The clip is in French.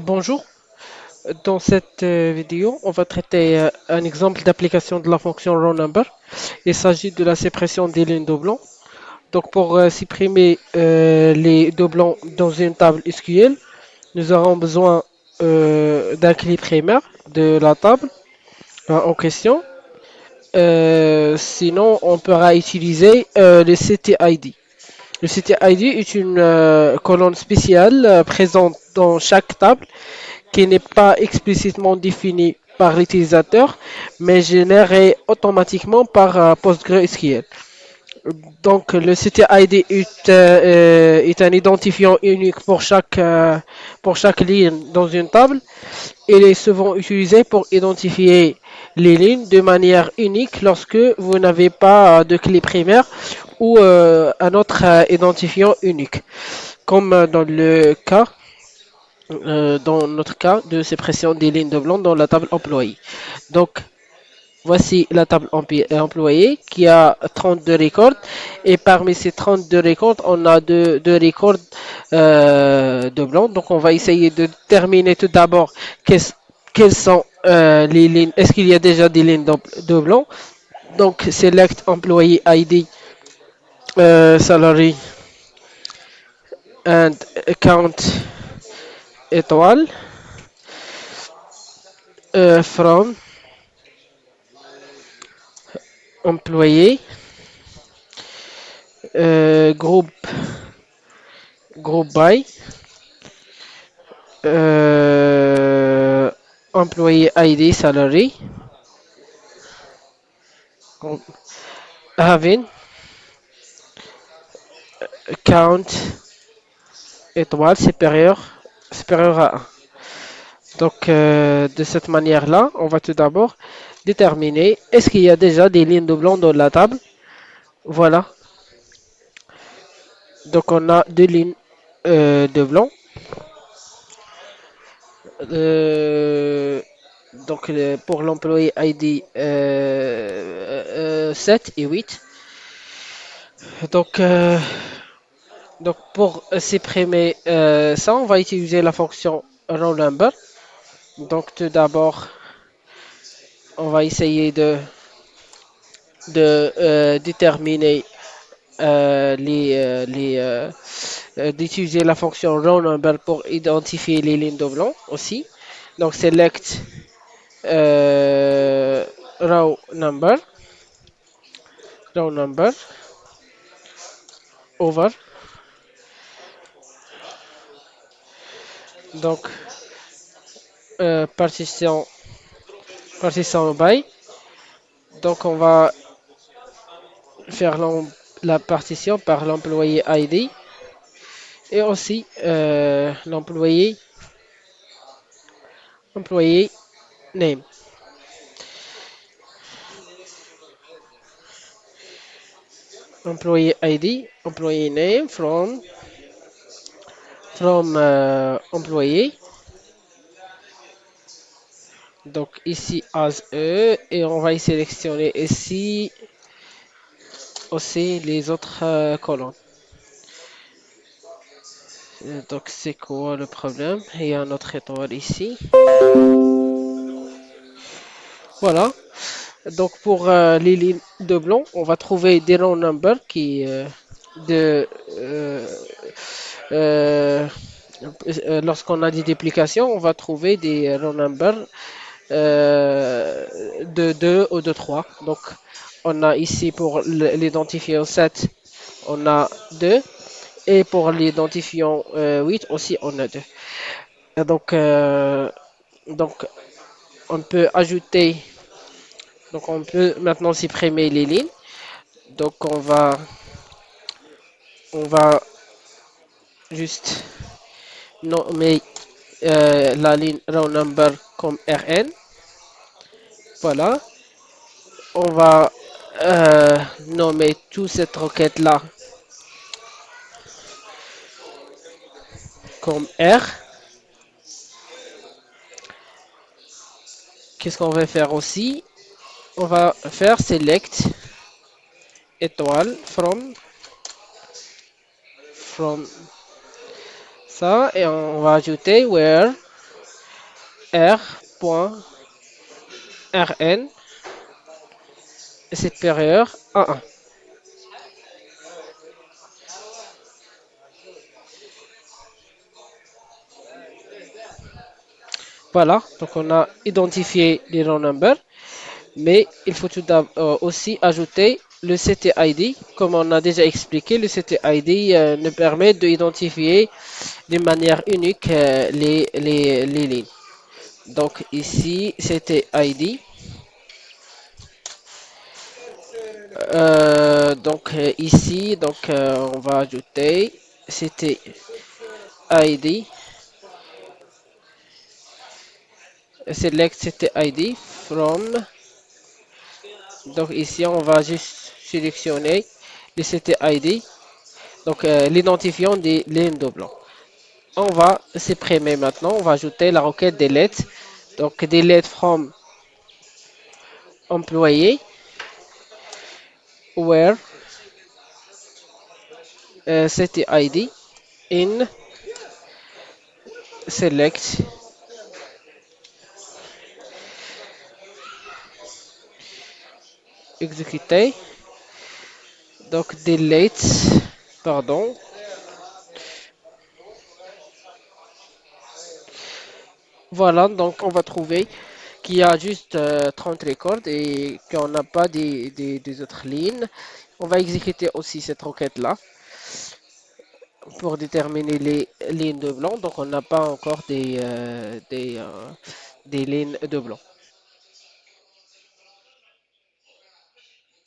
Bonjour, dans cette vidéo, on va traiter un exemple d'application de la fonction row number. Il s'agit de la suppression des lignes doublons. Donc pour supprimer les doublons dans une table SQL, nous aurons besoin d'un clé primaire de la table en question. Sinon, on pourra utiliser le CTID. Le CTID est une colonne spéciale présente dans chaque table qui n'est pas explicitement défini par l'utilisateur, mais généré automatiquement par PostgreSQL. Donc, le CTID est un identifiant unique pour chaque ligne dans une table. Il est souvent utilisé pour identifier les lignes de manière unique lorsque vous n'avez pas de clé primaire ou un autre identifiant unique, comme dans notre cas de suppression des lignes de blanc dans la table employée. Donc, voici la table employée qui a 32 records et parmi ces 32 records, on a deux records de blanc. Donc, on va essayer de terminer tout d'abord quelles sont les lignes. Est-ce qu'il y a déjà des lignes de blanc? Donc, select employee ID, salary and account étoile from employé groupe by euh, employé ID salary having count étoile supérieur à 1. Donc de cette manière-là, on va tout d'abord déterminer est-ce qu'il y a déjà des lignes de blanc dans la table. Voilà. Donc on a deux lignes de blanc. Euh, donc pour l'employé ID 7 et 8. Donc, euh, donc pour supprimer ça, on va utiliser la fonction row number. Donc tout d'abord, on va essayer de déterminer d'utiliser la fonction row number pour identifier les lignes de blanc aussi. Donc select euh, row number, row number over. Donc partition by. Donc on va faire la partition par l'employé ID et aussi employé name. Employee ID, employee name from employee. Donc ici as e et on va y sélectionner ici aussi les autres colonnes. Donc c'est quoi le problème? Il y a un autre étoile ici. Voilà. Donc pour les lignes de blanc, on va trouver des row numbers qui de euh, lorsqu'on a des duplications, on va trouver des row numbers de 2 ou de 3. Donc on a ici pour l'identifiant 7, on a 2 et pour l'identifiant 8 aussi on a 2. Et donc on peut ajouter donc on peut maintenant supprimer les lignes. Donc on va juste nommer la ligne row number comme Rn. Voilà. On va nommer toute cette requête là comme R. Qu'est-ce qu'on va faire aussi? On va faire select étoile from ça et on va ajouter where R.rn est supérieur à 1. Voilà, donc on a identifié les raw numbers, mais il faut tout aussi ajouter le CTID. Comme on a déjà expliqué, le CTID nous permet d'identifier de manière unique les lignes. Donc ici, CTID. Ici, on va ajouter CTID, select CTID from. Donc ici, on va juste sélectionner le CTID, donc l'identifiant des lignes de blanc. On va supprimer maintenant, on va ajouter la requête delete. Donc delete from employé where CTID in select. Exécuter. Donc delete, pardon. Voilà, donc on va trouver qu'il y a juste 30 records et qu'on n'a pas des autres lignes. On va exécuter aussi cette requête-là pour déterminer les lignes de blanc. Donc on n'a pas encore des lignes de blanc.